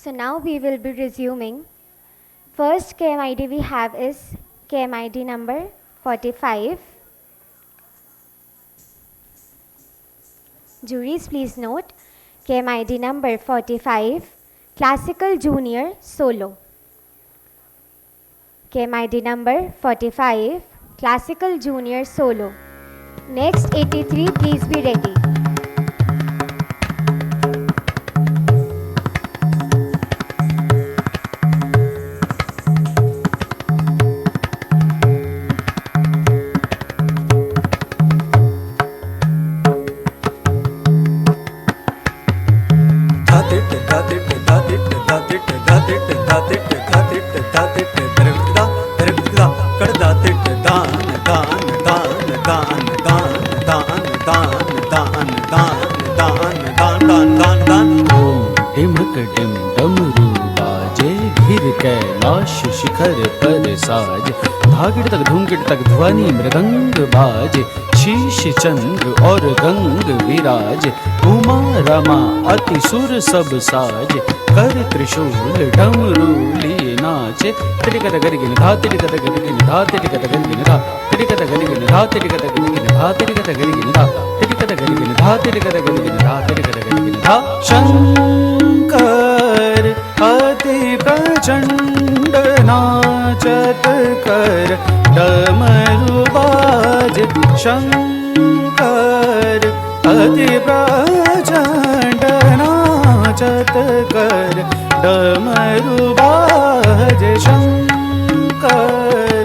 So now we will be resuming. First KMID we have is KMID number 45. Juries, please note KMID number 45, Classical Junior Solo. KMID number 45, Classical Junior Solo. Next 83, please be ready. ढिम डमरू बाजे घिर कैलाश शिखर पर साज धागिड़ तक धूंगिड़ तक ध्वनि मृदंग बाजे शीश चंद्र और गंग विराज उमा रमा अति सुर सब साज कर त्रिशूल डमरू लिए नाचे तिड़कत गरिगिन धा तिड़कत गरिगिन धा तिड़कत गरिगिन धा तिड़कत गरिगिन धा तिड़कत गरिगिन धा तिड़कत गरिगिन धा तिड़कत गरिगिन धा तिड़कत गरिगिन धा तिड़कत गरिगिन धा शंकर अति प्रचंड नाचत कर डमरू बाज शंकर अति प्रचंड नाचत कर डमरू बाज शंकर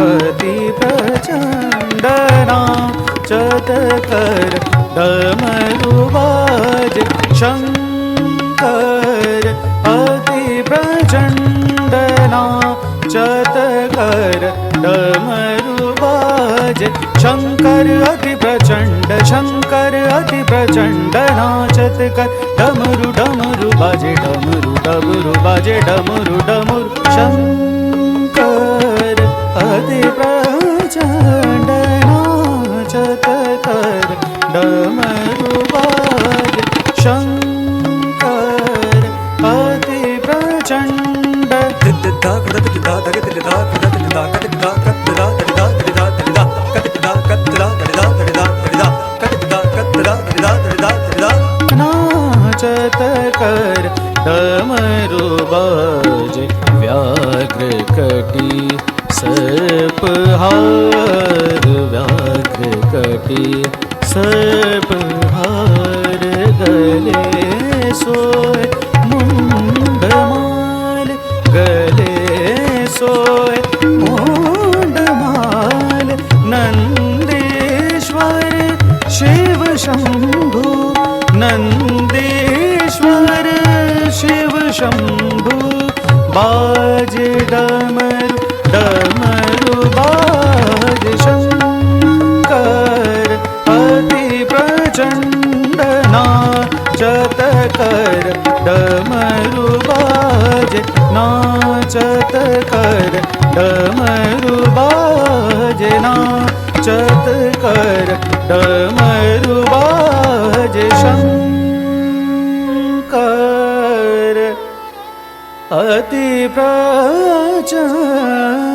अति प्रचंड नाचत कर डमरू बाज शंकर अति प्रचंड नाचत कर डमरू बाज शंकर अति प्रचंड शंकर अति प्रचंड नाचत कर डमरू डमरू बाजे डमरू डमरू बाजे डमरू डमरू शंकर अति प्रचंड नाचत कर डमरू बाजे शंकर अति प्रचंड नाचत कर डमरू बाजे व्याघ्र कटी सर्पहार व्याघ्र कटी सर्पहार गले सोय मुंडमाल गले सोय मुंडमाल नंदेश्वर शिव शंभु नंदेश्वर शिव शंभु बाज डमरू डमरू बाज शंकर अति प्रचंड नाचत कर डमरू बाज नाचत कर डमरू बाज नाचत कर डमरू बाज शंकर अति प्रचंड